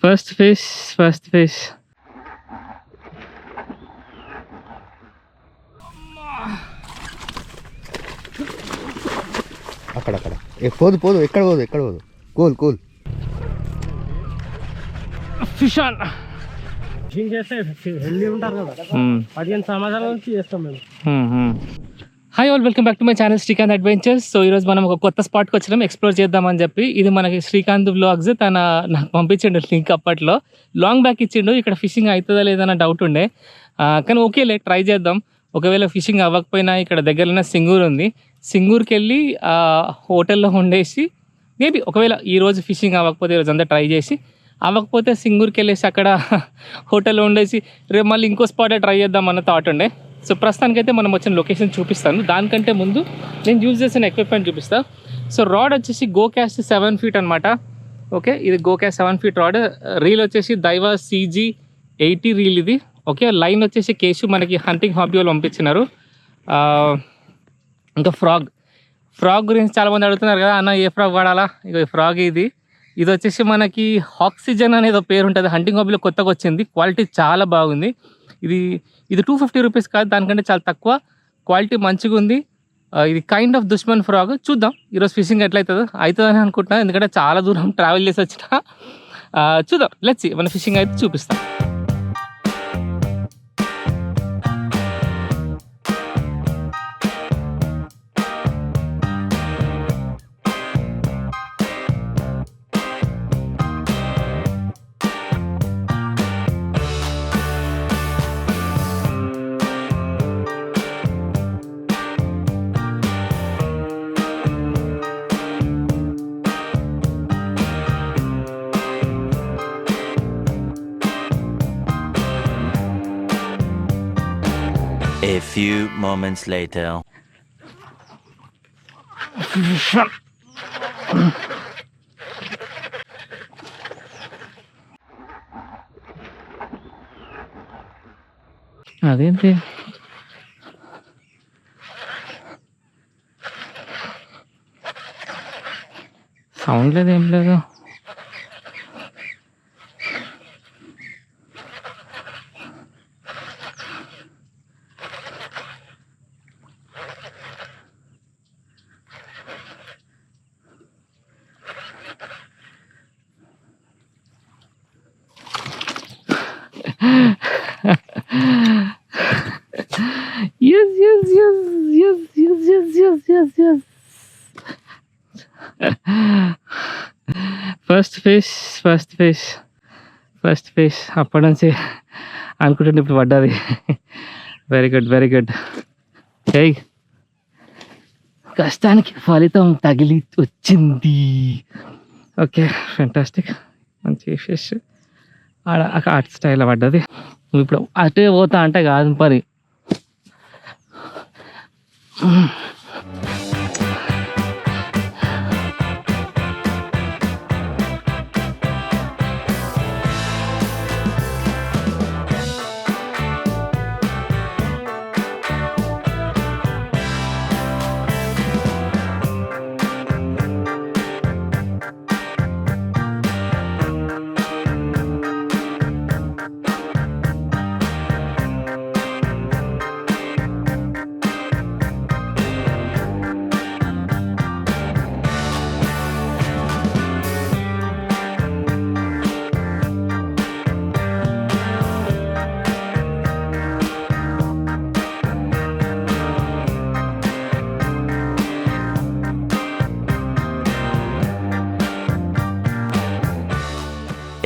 First fish first fish. అక్కడక్కడ పోదు పోదు, ఎక్కడ పోదు ఎక్కడ పోదు. Cool cool. Fish on. Fishing చేస్తే హెల్దీ ఉంటారు కదా, 15 సంవత్సరాల నుంచి చేస్తాం మేము. Hi all, welcome back to my channel Srikanth adventures. So ఈరోజు మనం ఒక కొత్త స్పాట్కి వచ్చినాం, ఎక్స్ప్లోర్ చేద్దామని చెప్పి. ఇది మనకి శ్రీకాంత్ వ్లాగ్స్, తన నాకు పంపించిండు లింక్. అప్పట్లో లాంగ్ బ్యాక్ ఇచ్చిండు. ఇక్కడ ఫిషింగ్ అవుతుందా లేదన్న డౌట్ ఉండే, కానీ ఓకేలే ట్రై చేద్దాం. ఒకవేళ ఫిషింగ్ అవ్వకపోయినా ఇక్కడ దగ్గరలోనే సింగూరు ఉంది, సింగూరుకి వెళ్ళి హోటల్లో ఉండేసి మేబీ ఒకవేళ ఈరోజు ఫిషింగ్ అవ్వకపోతే ఈరోజు అంతా ట్రై చేసి, అవ్వకపోతే సింగూరుకి వెళ్ళేసి అక్కడ హోటల్లో ఉండేసి రేపు మళ్ళీ ఇంకో స్పాటే ట్రై చేద్దాం అన్న థాట్ ఉండే. సో ప్రస్తుతానికైతే మనం వచ్చిన లొకేషన్ చూపిస్తాను. దానికంటే ముందు నేను యూజ్ చేసిన ఎక్విప్మెంట్ చూపిస్తాను. సో రాడ్ వచ్చేసి గోకాస్ట్ 7 feet అనమాట. ఓకే, ఇది గోకాస్ట్ 7 feet రాడ్. రీల్ వచ్చేసి దైవా CG80 రీల్ ఇది. ఓకే, లైన్ వచ్చేసి కేసు మనకి హంటింగ్ హాబీ వాళ్ళు పంపించినారు. ఇంకా ఫ్రాగ్ గురించి చాలామంది అడుగుతున్నారు కదా, అన్న ఏ ఫ్రాగ్ వాడాలా. ఇక ఫ్రాగ్ ఇది వచ్చేసి మనకి ఆక్సిజన్ అనేది ఒక పేరు ఉంటుంది, హంటింగ్ హాబీలో కొత్తగా వచ్చింది. క్వాలిటీ చాలా బాగుంది. ఇది 250 రూపీస్ కాదు, దానికంటే చాలా తక్కువ. క్వాలిటీ మంచిగా ఉంది. ఇది కైండ్ ఆఫ్ దుష్మన్ ఫ్రాగ్. చూద్దాం ఈరోజు ఫిషింగ్ అవుతుందని అనుకుంటున్నాను, ఎందుకంటే చాలా దూరం ట్రావెల్ చేసి వచ్చిన. చూద్దాం, లెట్స్ సీ. మన ఫిషింగ్ అయితే చూపిస్తాం. A few moments later. అదేంటి సౌండ్ లేదు, ఏం లేదు. ఫస్ట్ ఫిష్ అప్పటి నుంచి అనుకుంటుంటే ఇప్పుడు పడ్డది. Very good. హే, కష్టానికి ఫలితం తగిలి వచ్చింది. Okay, fantastic. మంచి ఫిష్ ఆర్ట్ స్టైల్లో పడ్డది. నువ్వు ఇప్పుడు అటే పోతా అంటే కాదు మరి.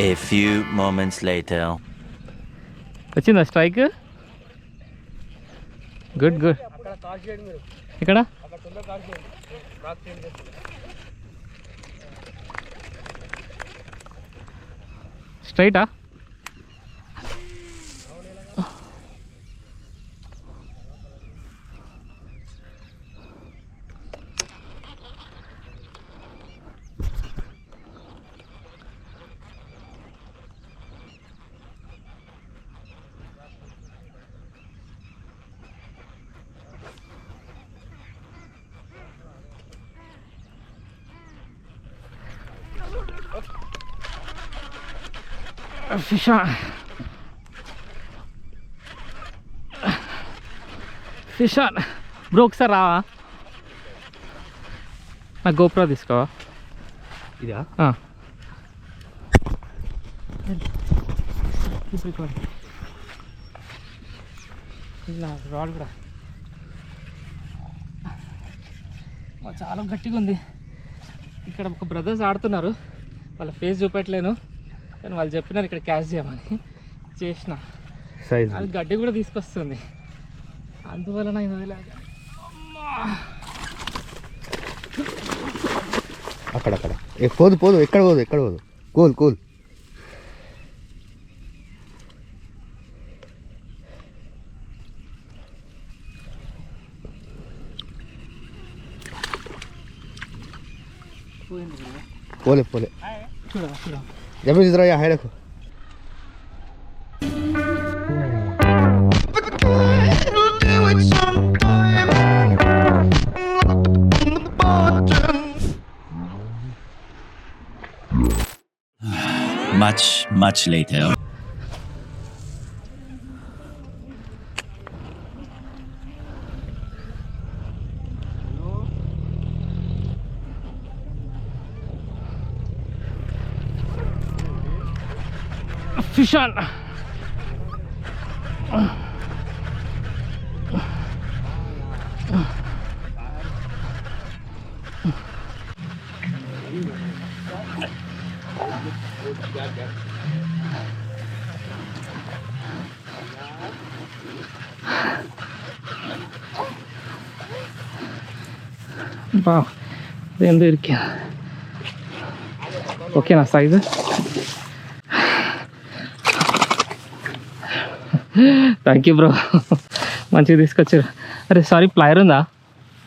A few moments later. వచ్చిందా స్ట్రైక్? గుడ్. ఇక్కడ స్ట్రైటా? Fish on. Fish on bro, ఒకసారి రావా? నా గోప్రో తీసుకోవా? ఇదా రాడ్ కూడా చాలా గట్టిగా ఉంది. ఇక్కడ ఒక బ్రదర్స్ ఆడుతున్నారు, వాళ్ళ ఫేస్ చూపెట్టలేను కానీ వాళ్ళు చెప్పినారు ఇక్కడ క్యాచ్ చేయమని. చేసిన సైజ్ అది గడ్డి కూడా తీసుకొస్తుంది, అందువలన ఇది వదిలేక. అక్కడక్కడ పోదు పోదు, ఎక్కడ పోదు ఎక్కడ పోదు. Cool cool. పోలే పోలే. చూడరా చూడరా. జమీన్ ఇద్దరు హై రखो. Much later. Fish on. బా, అదేందో ఇరికా. ఓకేనా సైజు? థ్యాంక్ యూ బ్రో, మంచిగా తీసుకొచ్చారు. అరే సారీ, ప్లైర్ ఉందా?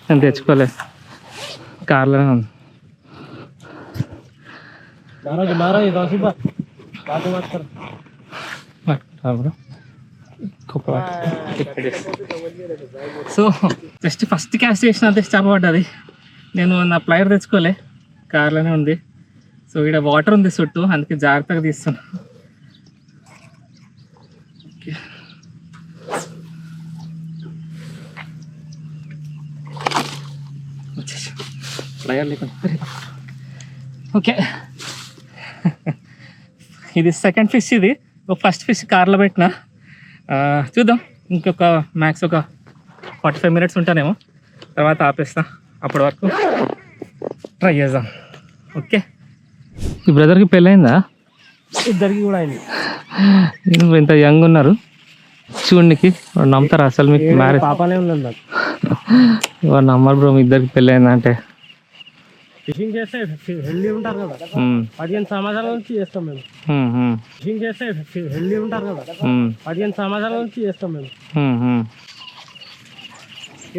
నేను తెచ్చుకోలేదు, కార్లోనే ఉంది. సో జస్ట్ ఫస్ట్ క్యాష్ చేసిన అంతే చేప పడ్డది. నేను నా ప్లైర్ తెచ్చుకోలే, కార్లోనే ఉంది. సో ఇక్కడ వాటర్ ఉంది చుట్టూ, అందుకే జాగ్రత్తగా తీస్తున్నా. ప్లైర్ లేకుండా ఓకే. ఇది సెకండ్ ఫిష్, ఇది ఒక ఫస్ట్ ఫిష్ కార్లో పెట్టిన. చూద్దాం, ఇంకొక మ్యాక్స్ ఒక 45 minutes ఉంటానేమో, తర్వాత ఆపేస్తా. అప్పటి వరకు ట్రై చేద్దాం. ఓకే. ఈ బ్రదర్కి పెళ్ళయిందా? ఇద్దరికి కూడా అయింది. నేను ఇంత యంగ్ ఉన్నారు చూడనికి, వాడు నమ్ముతారా అసలు? మీకు మ్యారేజ్ పాపాలే ఉన్నది నాకు. వాడు నమ్మరు బ్రో, మీ ఇద్దరికి పెళ్ళయిందా అంటే. ఫిషింగ్ చేస్తే హెల్దీ ఉంటారు కదా, 15 సంవత్సరాల నుంచి చేస్తాం మేము. ఫిషింగ్ చేస్తే హెల్దీ ఉంటారు కదా, 15 సంవత్సరాల నుంచి చేస్తాం మేము.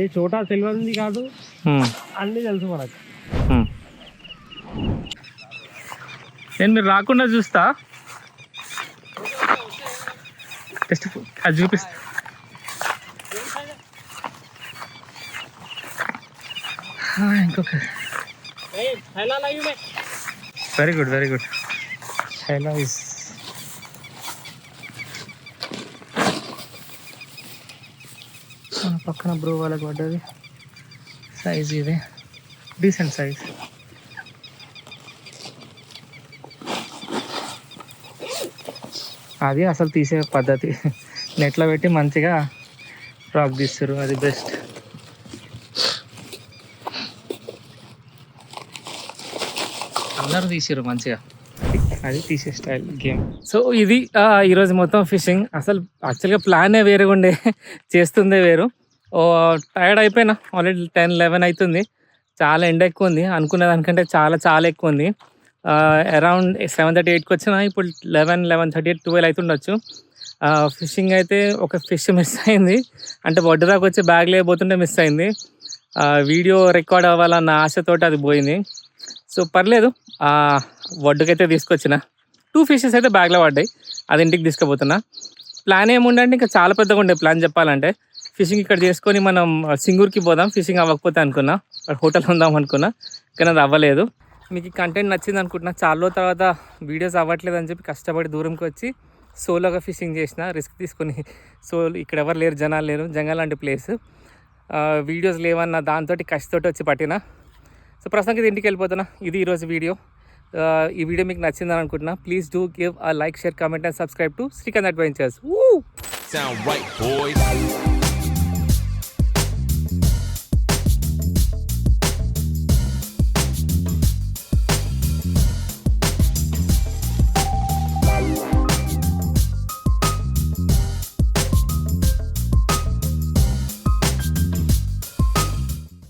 ఏ చోట తెలియదు కాదు, అన్నీ తెలుసు మనకు. నేను మీరు రాకుండా చూస్తా, జస్ట్ అది చూపిస్తా. ఇంకొక వెరీ గుడ్ వెరీ గుడ్. హైలా ఇస్ మన పక్కన బ్రో వాళ్ళకి పడ్డది. సైజ్ ఇది డీసెంట్ సైజ్. అది అసలు తీసే పద్ధతి, నెట్లో పెట్టి మంచిగా ఫ్రాక్ తీస్తారు, అది బెస్ట్. అందరూ తీసారు మంచిగా, అది తీసే స్టైల్ గేమ్. సో ఇది ఈరోజు మొత్తం ఫిషింగ్. అసలు యాక్చువల్గా ప్లానే వేరే ఉండే, చేస్తుందే వేరు. టైర్డ్ అయిపోయినా, ఆల్రెడీ 10-11 అవుతుంది. చాలా ఎండ ఎక్కువ ఉంది, అనుకునే దానికంటే చాలా చాలా ఎక్కువ ఉంది. అరౌండ్ 7:30-8కి వచ్చినా, ఇప్పుడు 11-11:30, 12 అవుతుండొచ్చు. ఫిషింగ్ అయితే ఒక ఫిష్ మిస్ అయింది, అంటే ఒడ్డు దాకా వచ్చి బ్యాగ్ లేకపోతుంటే మిస్ అయింది. వీడియో రికార్డ్ అవ్వాలన్న ఆశతోటి అది పోయింది. సో పర్లేదు, ఒడ్డుకైతే తీసుకొచ్చిన 2 ఫిషెస్ అయితే బ్యాగ్లో పడ్డాయి, అది ఇంటికి తీసుకుపోతున్నా. ప్లాన్ ఏముండంటే ఇంకా చాలా పెద్దగా ఉండే ప్లాన్ చెప్పాలంటే. ఫిషింగ్ ఇక్కడ చేసుకొని మనం సింగూర్కి పోదాం, ఫిషింగ్ అవ్వకపోతే అనుకున్నా, హోటల్ ఉందాం అనుకున్నా, కానీ అది అవ్వలేదు. మీకు ఈ కంటెంట్ నచ్చింది అనుకుంటున్నా. చాలా రోజుల తర్వాత వీడియోస్ అవ్వట్లేదు అని చెప్పి కష్టపడి దూరంకి వచ్చి సోలోగా ఫిషింగ్ చేసిన, రిస్క్ తీసుకొని. సో ఇక్కడ ఎవరు లేరు, జనాలు లేరు, జంగల్ లాంటి ప్లేస్. వీడియోస్ లేవన్న దాంతో కష్టతోటి వచ్చి పట్టిన. సో ప్రస్తుతానికి ఇది ఇంటికి వెళ్ళిపోతున్నా. ఇది ఈరోజు వీడియో. ఈ వీడియో మీకు నచ్చిందని అనుకుంటున్నా. Please do give a like, share, comment and subscribe to Srikanth adventures. Sound right, boys.